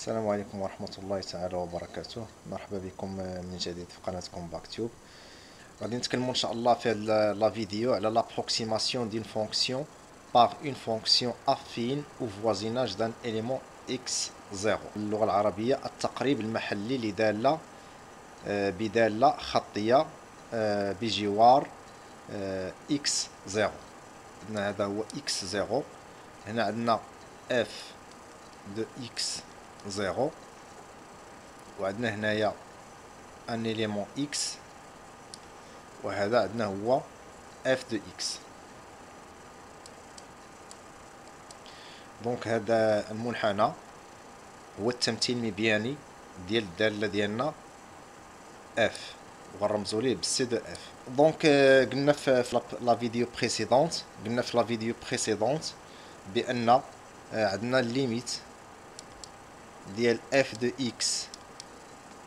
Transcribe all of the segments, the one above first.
السلام عليكم ورحمة الله تعالى وبركاته. مرحبا بكم من جديد في قناتكم باكتيوب. غادي نتكلموا ان شاء الله في هذا لا فيديو على لابروكسيماسيون دين فونكسيون par une fonction affine au voisinage d'un élément x0. اللغة العربية التقريب المحلي لدالة بدالة خطية بجوار x0. هذا هو x0. هنا عندنا f de x0 وعندنا هنايا ان إليمون x وهذا عندنا هو f de x. دونك هذا المنحنى هو التمثيل المبياني ديال الدالة ديالنا f وغنرمزو ليه بالسي دو اف. دونك قلنا في لا فيديو بريسيدونت بان عندنا الليميت ديال f de x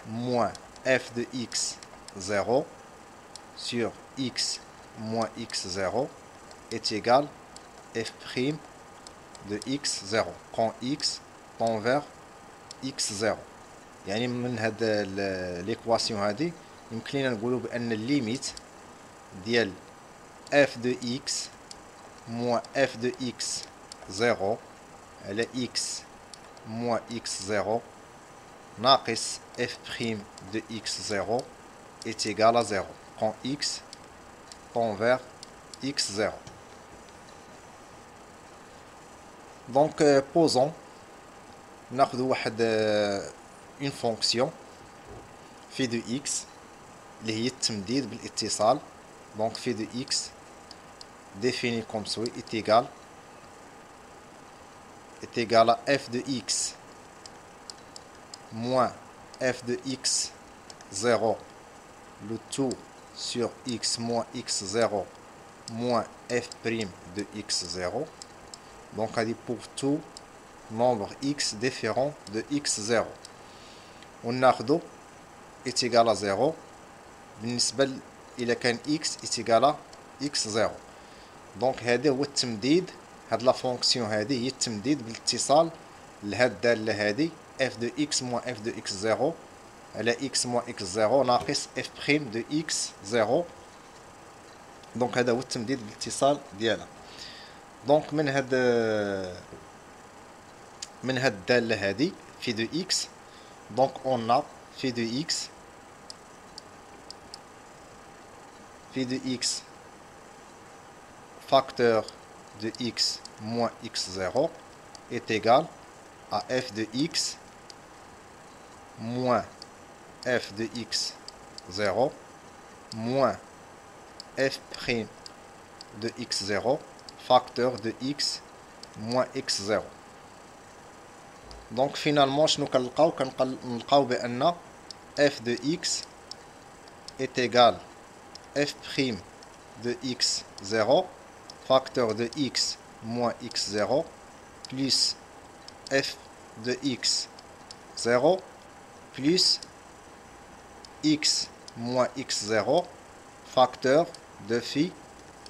moins f de x 0 sur x moins x0 est égal f' de x0 quand x tend vers x0. يعني من هاد ليكواسيون هادي يمكن لينا نقولوا بان الليميت ديال f de x moins f de x 0 على x moins x0 ناقص f' de x0 est égal à 0 quand x tend vers x0. Donc posons ناخذ واحد une fonction phi de x اللي هي التمديد بالاتصال. donc phi de x défini comme suit est égal à f de x moins f de x0 le tout sur x moins x0 moins f' de x0. donc on dit pour tout nombre x différent de x0 وناخذو est égal à 0 بالنسبة إلى كان x est égal à x0. donc هذا هو التمديد. هاد لا فونكسيون هادي هي التمديد بالاتصال لهاد الدالة هادي f de x moins f de x0 على x moins x0 ناقص f' de x0. دونك هذا هو التمديد بالاتصال ديالها. دونك من هاد الدالة هادي phi de x donc on a phi de x facteur de x moins x0 est égal à f de x moins f de x0 moins f' de x0 facteur de x moins x0. donc finalement شنو كنلقاو بان f de x est égal f' de x0 facteur de x moins x0 plus f de x0 plus x moins x0 facteur de phi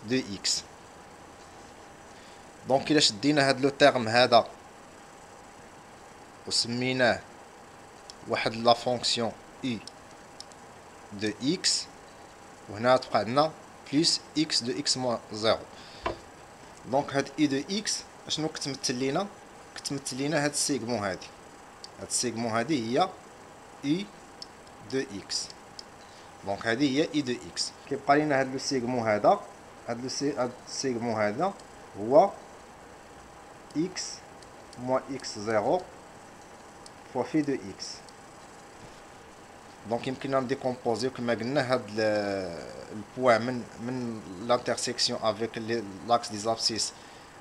de x. donc إلا شدينا هاد لو تيرم هذا وسميناه واحد لا فونكسيون i de x وهنا تبقى عندنا بلس x de x moins 0. دونك هاد i de x اشنو كتمثل لينا؟ كتمثل لينا هاد السيغمون هادي. هاد السيغمون هادي هي i de x. دونك هادي هي i de x. كيبقى لينا هاد لو سيغمون هذا هاد السيغمون هذا هو x moins x0 fois phi de x. دونك يمكننا نديكومبوزيو كما قلنا هاد البوان من لانترسيكسيون افيك لاكس دي زابسيس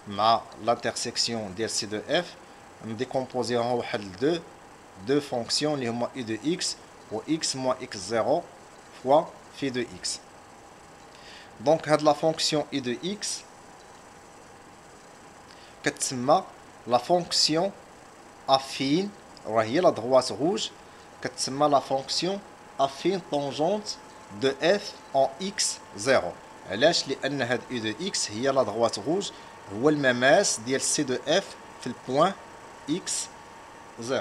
مع لانترسيكسيون ديال سي دو اف نديكومبوزيوها واحد دو فونكسيون اللي هما i de x و x moins x0 fois phi de x. دونك هاد لا فونكسيون i de x كتسمى لا فونكسيون affine راه هي لا droite rouge كتسمى لا فونكسيون affine tangente de f en x0. علاش؟ لان هاد i de x هي لا droite rouge هو المماس ديال c de f في البوان x0.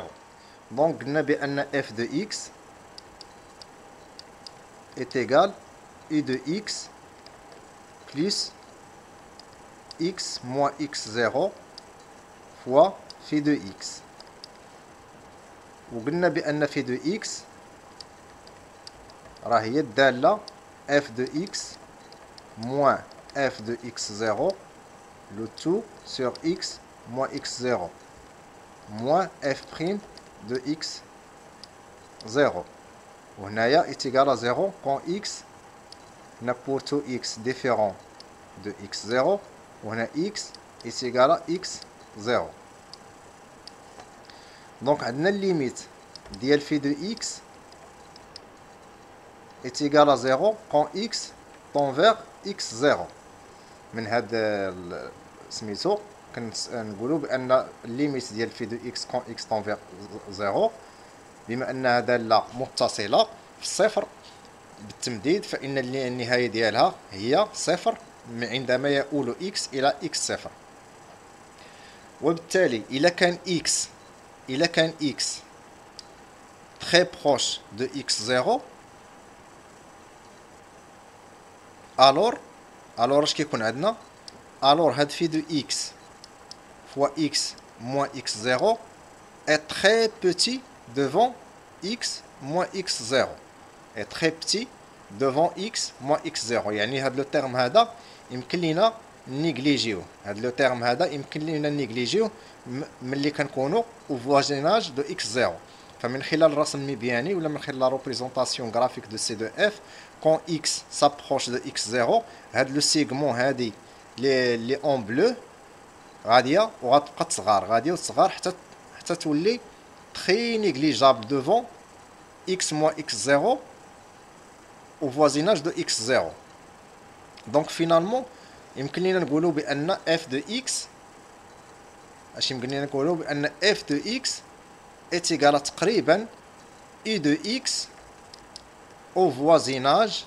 Donc, قلنا بأن f de x est égal u de x plus x moins x0 fois phi de x. وقلنا بأن phi de x راه هي الدالة f de x moins f de x0 le tout sur x moins x0 moins f' de x0. وهنايا est égal à 0 quand x n'a pour tout x différent de x0 وهنا x est égal à x0. Donc عندنا limite ديال phi de x est égal à 0 quand x tend vers x0. من هذا سميتو كنقولوا بان الليميت ديال phi de x quand x tend vers 0 بما انها داله متصله في الصفر بالتمديد فان النهايه ديالها هي صفر عندما يؤول x الى x0. وبالتالي إذا كان x très proche de x0 alors اش كيكون عندنا هاد phi de x fois x moins x0 est très petit devant x moins x0 est très petit devant x moins x0. يعني هاد لو تيرم هذا يمكن لينا نيغليجيو ملي كنكونوا au voisinage de x0. فمن خلال الرسم المبياني ولا من خلال la représentation graphique de C de f quand x s'approche de x0 هاد لو سيغمون هادي لي اون بلو غاديه وغتبقى تصغر حتى تولي très négligeable devant x moins x0 au voisinage de x0. Donc finalement يمكن لينا نقولوا بان f de x f de x est égal à تقريبا u de x au voisinage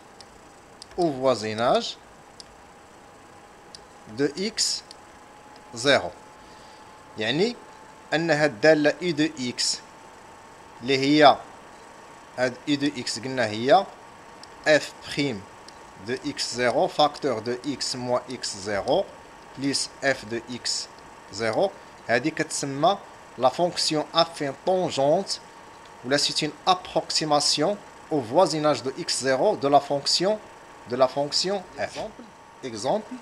de x0. يعني ان هاد الداله u de x اللي هي هاد u de x قلنا هي f' de x0 facteur de x moins x0 plus f de x0 هذه كتسمى la fonction affine tangente ou là c'est une approximation au voisinage de x0 de la fonction f. Exemple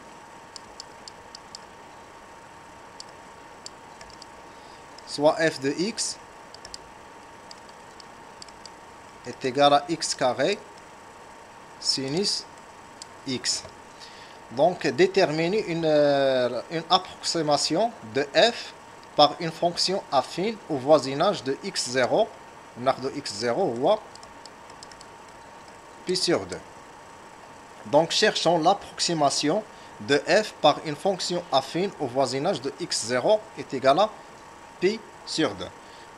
soit f de x est égal à x carré sinus x. Donc déterminer une approximation de f par une fonction affine au voisinage de x0. ناخذ x0 هو pi sur 2. Donc cherchons l'approximation de f par une fonction affine au voisinage de x0 est égal à pi sur 2.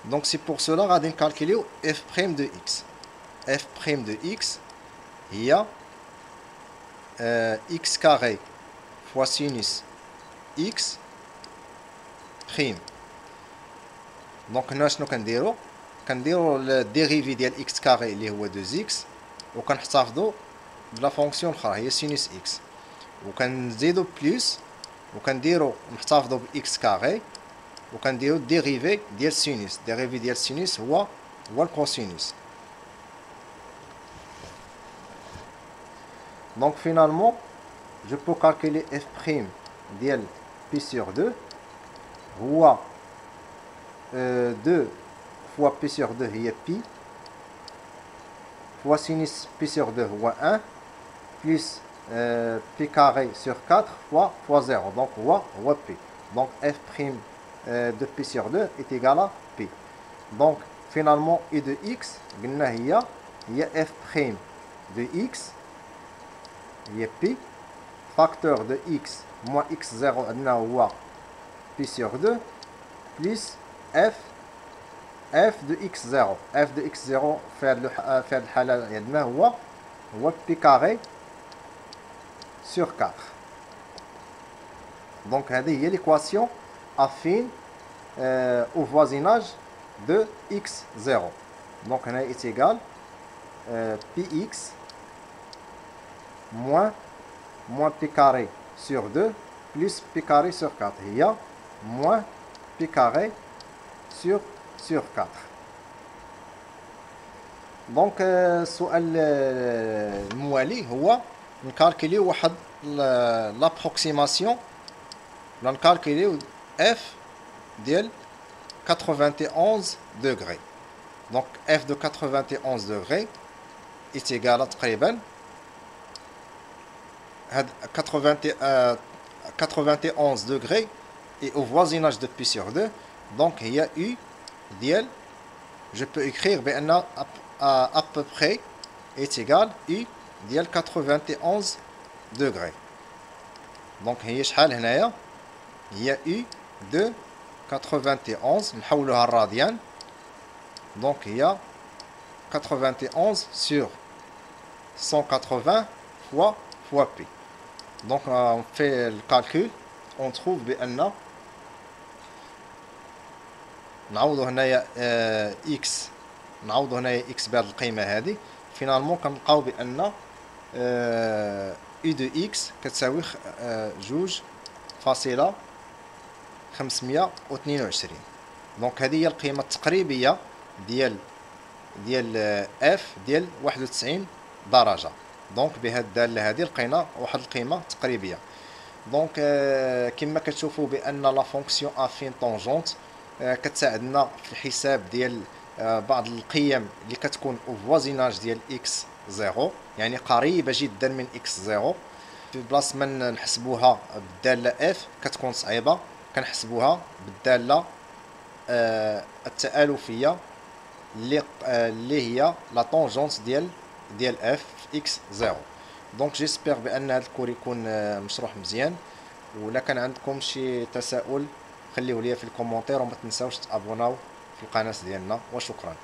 Donc c'est pour cela qu'on va calculer f' de x. f' de x il y a x carré fois sinus x prime. Donc هنا شنو كنديرو الديريفي ديال x carré اللي هو 2x وكنحتفظوا بلا فونكسيون اخرى هي sinus x وكنزيدو بلس وكنديرو نحتفظوا ب x carré وكنديرو الديريفي ديال sinus. الديريفي ديال sinus هو الكوسينوس. Donc finalement, je peux calculer f' ديال pi sur 2 هو 2 fois pi sur 2 هي pi fois sinus pi sur 2 هو 1 plus pi carré sur 4 fois 0 donc هو pi. Donc f' de pi sur 2 est égal à pi. Donc finalement u de x قلنا هي f' de x هي pi facteur de x moins x0 عندنا هو pi sur 2 plus f de x0 في هذه الحالة عندنا هو pi carré sur 4. Donc هذه هي l'équation affine au voisinage de x0. Donc هنا est égal px moins pi carré sur 2 plus pi carré sur 4 هي moins pi carré sur 4. دونك السؤال الموالي هو نكالكوليو واحد لابروكسيماسيون ولا نكالكوليو اف ديال 91 degrés. Donc f de 91 degrés est égal à تقريبا هاد 91 degrés et au voisinage de pi sur 2. Donc il y a u ديال, je peux écrire بأن à peu près est égal u ديال 91 degrés. Donc هي شحال هنايا هي u de 91 نحولوها الراديان. Donc il y a 91 sur 180 fois pi. Donc on fait le calcul, on trouve بأن نعوضو هنايا x نعوضو هنايا x بهاد القيمة هادي. فينالمون كنلقاو بأن u de x كتساوي 2.522. دونك هذه هي القيمة التقريبية ديال f ديال 91 درجة. دونك بهاد الدالة هذه لقينا واحد القيمة تقريبية. دونك كما كتشوفوا بأن لا فونكسيون افين طونجونت كتساعدنا في الحساب ديال بعض القيم اللي كتكون او فوازيناج ديال x0 يعني قريبة جدا من x0. في بلاص ما نحسبوها بالدالة f كتكون صعيبة كنحسبوها بالدالة التآلفية اللي هي لا طونجونت ديال f في x0. دونك جيسبر بأن هذا الكور يكون مشروح مزيان. ولا كان عندكم شي تساؤل خليوه ليا في الكومونتير وما تنساوش تابوناو في القناة ديالنا وشكرا.